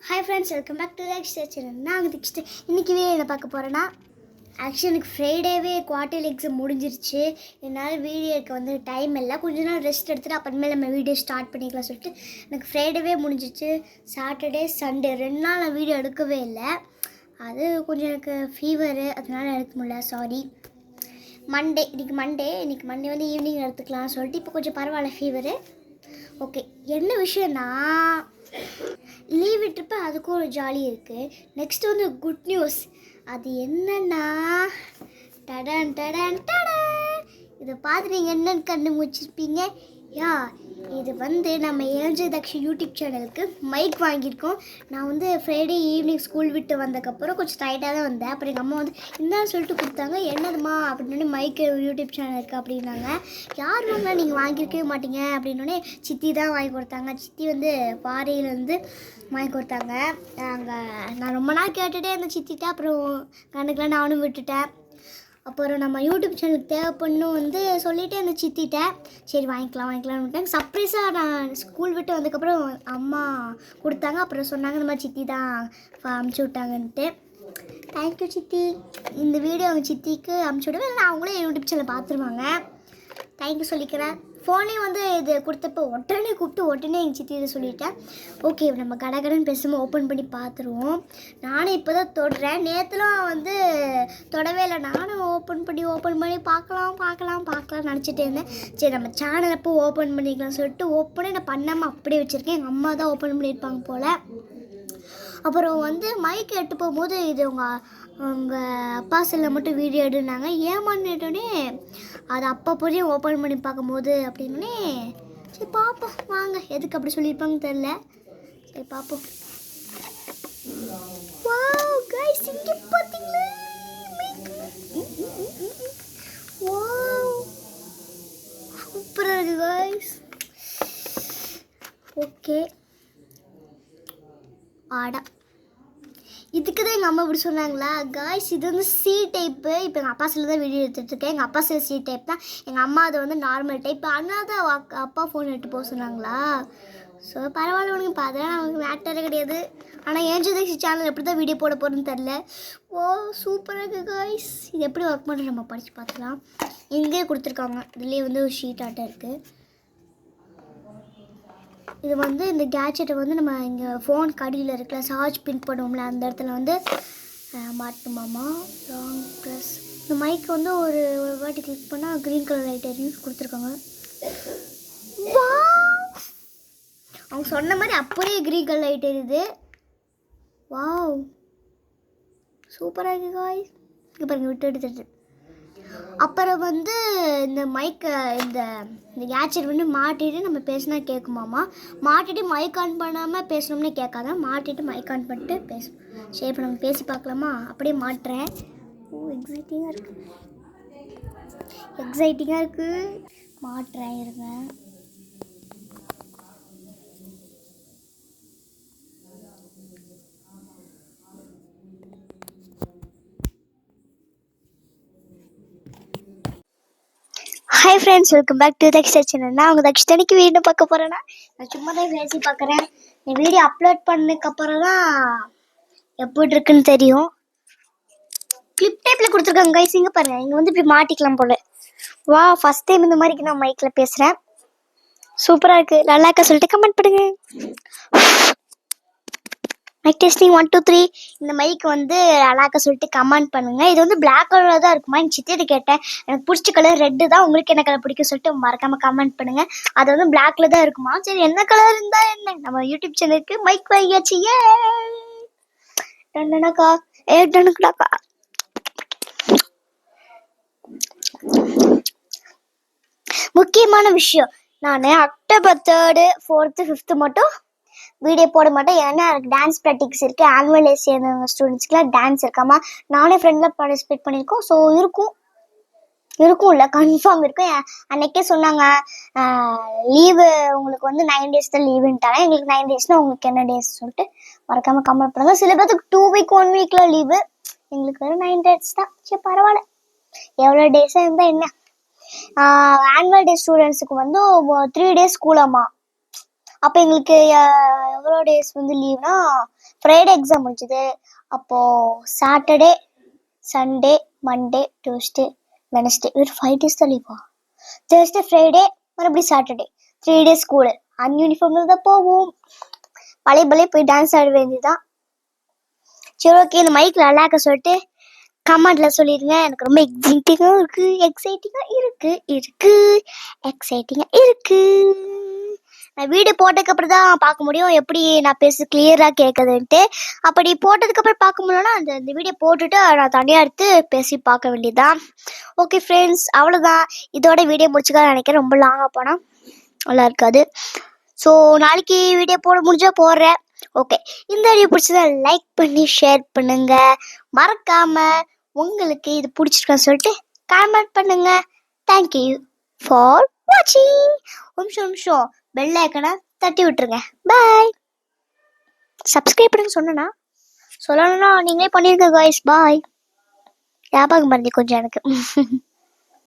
Hi friends, welcome back to extra channel. நான் next இன்றைக்கி video என்ன பார்க்க போகிறேன்னா, ஆக்சுவலி எனக்கு ஃப்ரைடேவே குவார்ட்டர்லி எக்ஸாம் முடிஞ்சிருச்சு. என்னால் வீடியோ எடுக்க டைம் இல்லை. கொஞ்ச நாள் ரெஸ்ட் எடுத்துகிட்டு அப்புறமேல் நம்ம வீடியோ ஸ்டார்ட் பண்ணிக்கலாம் சொல்லிட்டு எனக்கு ஃப்ரைடேவே முடிஞ்சிச்சு. சாட்டர்டே சண்டே 2 நாள் நான் வீடியோ எடுக்கவே இல்லை. அது கொஞ்சம் எனக்கு ஃபீவரு, அதனால எடுக்க முடியல, சாரி. இன்றைக்கி மண்டே வந்து ஈவினிங் எடுத்துக்கலாம்னு சொல்லிட்டு இப்போ கொஞ்சம் பரவாயில்ல ஃபீவரு. ஓகே, என்ன விஷயம்னா லீவ் விட்டுருப்ப அதுக்கும் ஒரு ஜாலி இருக்குது. நெக்ஸ்ட்டு வந்து குட் நியூஸ். அது என்னன்னா டடன் டடன் டடன், இதை பார்த்து நீங்கள் என்னென்னு கண்டுபிடிச்சிருப்பீங்க. இது வந்து நம்ம ஏஞ்ச தக்ஷி யூடியூப் சேனலுக்கு மைக் வாங்கியிருக்கோம். நான் வந்து ஃப்ரைடே ஈவினிங் ஸ்கூல் விட்டு வந்ததுக்கப்புறம் கொஞ்சம் டைட்டாக தான் வந்தேன். அப்புறம் எங்கள் அம்மா வந்து இந்தான்னு சொல்லிட்டு கொடுத்தாங்க. என்னதுமா அப்படின்னு மைக்கு யூடியூப் சேனலுக்கு அப்படின்னாங்க. யார் வாங்க நீங்கள் வாங்கியிருக்கவே மாட்டீங்க அப்படின்னோடனே சித்தி தான் வாங்கி கொடுத்தாங்க. சித்தி வந்து பாறையிலேருந்து வாங்கி கொடுத்தாங்க. நான் ரொம்ப நாள் கேட்டுகிட்டே அந்த சித்திட்ட, அப்புறம் கணக்கெலாம் நானும் விட்டுட்டேன். அப்புறம் நம்ம யூடியூப் சேனலுக்கு தேவைப்படணும் வந்து சொல்லிவிட்டு அந்த சித்திட்டேன். சரி வாங்கிக்கலாம்னு விட்டாங்க. சர்ப்ரைஸாக நான் ஸ்கூல் விட்டு வந்ததுக்கப்புறம் அம்மா கொடுத்தாங்க. அப்புறம் சொன்னாங்க இந்த மாதிரி சித்தி தான் அமுச்சு விட்டாங்கன்ட்டு. தேங்க்யூ சித்தி. இந்த வீடியோ அவங்க சித்திக்கு அமுச்சு விடுவேன். நான் அவங்களே யூடியூப் சேனல் பார்த்துருவாங்க. தேங்க்யூ சொல்லிக்கிறேன். ஃபோனே வந்து இது கொடுத்தப்போ உடனே கூப்பிட்டு எங்கள் சித்தி இதை சொல்லிட்டேன். ஓகே, நம்ம கடகடன்னு பேசாமல் ஓப்பன் பண்ணி பார்த்துருவோம். நானும் இப்போ தான் தொடுறேன். நேற்றுலாம் வந்து தொடவே இல்லை. நானும் ஓப்பன் பண்ணி பார்க்கலாம் நினச்சிட்டே இருந்தேன். சரி நம்ம சேனல் எப்போ ஓப்பன் பண்ணிக்கலாம் சொல்லிட்டு ஓப்பனே நான் பண்ணாமல் அப்படியே வச்சுருக்கேன். எங்கள் அம்மா தான் ஓப்பன் பண்ணியிருப்பாங்க போல். அப்புறம் வந்து மைக் எட்டு போகும்போது இது உங்கள் அப்பா செல்ல மட்டும் வீடியோ எடுனாங்க. ஏமான்னே அது அப்பா போய் ஓப்பன் பண்ணி பார்க்கும்போது அப்படின்னே சரி பார்ப்போம் வாங்க. எதுக்கு அப்படி சொல்லியிருப்பாங்கன்னு தெரில. சரி பார்ப்போம். வாவ் गाइस, இங்கே பார்த்தீங்களா வாவ் சூப்பராக இருக்குது गाइस. ஓகே, ஆடா இதுக்கு தான் எங்கள் அம்மா இப்படி சொன்னாங்களா காய்ஸ். இது வந்து சி டைப்பு. இப்போ எங்கள் அப்பா செல்லில் தான் வீடியோ எடுத்துகிட்ருக்கேன். எங்கள் அப்பா செல் சி டைப் தான். எங்கள் அம்மா அது வந்து நார்மல் டைப். அதனால தான் அப்பா ஃபோன் எடுத்து போக சொன்னாங்களா. ஸோ பரவாயில்ல, உனக்கு இப்போ அதெல்லாம் நமக்கு மேட்டரே கிடையாது. ஆனால் ஏஞ்சல் சேனல் எப்படி தான் வீடியோ போட போகிறேன்னு தெரில. ஓ சூப்பராக இருக்குது காய்ஸ். இது எப்படி ஒர்க் பண்ணுறது நம்ம படித்து பார்த்துக்கலாம். இங்கேயே கொடுத்துருக்காங்க. இதுலேயே வந்து ஒரு ஷீட் ஆட்டம் இருக்குது. இது வந்து இந்த கேட்ஜெட்டை வந்து நம்ம இங்கே ஃபோன் கடியில் இருக்கிற சார்ஜ் பின் பண்ணுவோம்ல, அந்த இடத்துல வந்து மாட்டணுமாமா. Long press. இந்த மைக் வந்து ஒரு வாட்டி கிளிக் பண்ணால் க்ரீன் கலர் லைட் எரியும் கொடுத்துருக்காங்க. அவங்க சொன்ன மாதிரி அப்படியே க்ரீன் கலர் லைட் எரியுது. வாவ் சூப்பராக இருக்குது காய்ஸ். இங்கே பாருங்கள் விட்டு எடுத்துட்டு. அப்புறம் வந்து இந்த மைக்கை இந்த கேட்ஜெட் வந்து மாட்டிட்டு நம்ம பேசினா கேட்குமாமா. மாட்டிட்டு மைக் ஆன் பண்ணாமல் பேசணும்னே கேட்காதான். மாட்டிட்டு மைக் ஆன் பண்ணிட்டு பேசணும். சரி இப்போ நம்ம பேசி பார்க்கலாமா. அப்படியே மாட்டுறேன். எக்ஸைட்டிங்காக இருக்குது. மாட்டுறேன் இருங்க. Hi friends, welcome back to extra channel. நான் உங்கள் தக்ஷிதனிக்கு வீடியோ பார்க்க போகிறேன்னா நான் சும்மா தான் பேசி பார்க்குறேன். என் வீடியோ அப்லோட் பண்ணதுக்கப்புறம் தான் எப்படி இருக்குன்னு தெரியும். கிளிப் டைப்பில் கொடுத்துருக்காங்க கைஸ். இங்கே பாருங்கள், இங்கே வந்து இப்படி மாட்டிக்கலாம் போல். வா ஃபஸ்ட் டைம் இந்த மாதிரிக்கு நான் மைக்கில் பேசுகிறேன். சூப்பராக இருக்குது. நல்லா இருக்க சொல்லிட்டு கமெண்ட் பண்ணுங்க. Mike testing 1 2 3. இந்த மைக் வந்து அழகாக சொல்லிட்டு கமெண்ட் பண்ணுங்கள். இது வந்து பிளாக் கலரில் தான் இருக்குமா. எங்கள் சித்திட்டு கேட்டேன். எனக்கு பிடிச்ச கலர் ரெட்டு தான். உங்களுக்கு என்ன கலர் பிடிக்கும் சொல்லிட்டு மறக்காமல் கமெண்ட் பண்ணுங்கள். அது வந்து பிளாக்ல தான் இருக்குமா. சரி என்ன கலர் இருந்தால் என்ன, நம்ம யூடியூப் சேனலுக்கு மைக் வாங்கியாச்சு. டனக்கா முக்கியமான விஷயம், நான் அக்டோபர் 3, 4, 5 மட்டும் வீடியோ போட மாட்டேன். ஏன்னா எனக்கு டான்ஸ் ப்ராக்டிக்ஸ் இருக்குது. ஆனுவல் டே சேர்ந்த ஸ்டூடெண்ட்ஸ்க்குலாம் டான்ஸ் இருக்காமா. நானே ஃப்ரெண்டில் பார்ட்டிசிபேட் பண்ணியிருக்கோம். ஸோ இருக்கும்ல, கன்ஃபார்ம் இருக்கும். அன்றைக்கே சொன்னாங்க லீவு உங்களுக்கு வந்து 9 days தான் லீவுன்ட்டாங்க. எங்களுக்கு 9 daysனால் உங்களுக்கு என்ன டேஸ் சொல்லிட்டு மறக்காமல் கமெண்ட் பண்ணுங்கள். சில பேருக்கு 2 week 1 weekல லீவு. எங்களுக்கு வெறும் 9 days தான். சரி பரவாயில்ல, எவ்வளோ டேஸாக இருந்தால் என்ன. ஆனுவல் டே ஸ்டூடெண்ட்ஸுக்கு வந்து 3 days ஸ்கூலாமா. அப்போ எங்களுக்கு எவ்வளோ டேஸ் வந்து லீவ்னா ஃப்ரைடே எக்ஸாம் முடிஞ்சுது. அப்போது Saturday, Sunday, Monday, Tuesday, Wednesday ஒரு 5 days தான் லீவா? தேர்ஸ்டே, ஃப்ரைடே, மறுபடியும் சாட்டர்டே 3 days ஸ்கூலு. அன்யூனிஃபார்மில் தான் போவோம். பழைய போய் டான்ஸ் ஆட வேண்டியதுதான். சரி ஓகே, இந்த மைக்கில் அழாக்க சொல்லிட்டு கமெண்ட்ல சொல்லிடுங்க. எனக்கு ரொம்ப எக்ஸைட்டிங்காக இருக்கு. நான் வீடியோ போட்டதுக்கப்புறம் தான் பார்க்க முடியும் எப்படி நான் பேச கிளியராக கேட்குதுன்ட்டு. அப்படி போட்டதுக்கப்புறம் பார்க்க முடியலன்னா அந்த வீடியோ போட்டுட்டு நான் தனியாக எடுத்து பேசி பார்க்க வேண்டியதுதான். ஓகே ஃப்ரெண்ட்ஸ், அவ்வளோதான். இதோட வீடியோ முடிச்சுக்க நினைக்கிறேன். ரொம்ப லாங்காக போனால் நல்லா இருக்காது. ஸோ நாளைக்கு வீடியோ போட முடிஞ்சா போடுறேன். ஓகே, இந்த வீடியோ பிடிச்சதா லைக் பண்ணி ஷேர் பண்ணுங்க. மறக்காம உங்களுக்கு இது பிடிச்சிருக்கான்னு சொல்லிட்டு கமெண்ட் பண்ணுங்க. தேங்க்யூ ஃபார் வாட்சிங். ஒரு நிமிஷம் பெல் ஐக்கனை தட்டி விட்டுருங்க. பாய். சப்ஸ்கிரைப் பண்ணுங்க சொல்லணும்னா நீங்களே பண்ணிருங்க காய்ஸ். பாய். ஞாபகம் மறந்து கொஞ்சம் எனக்கு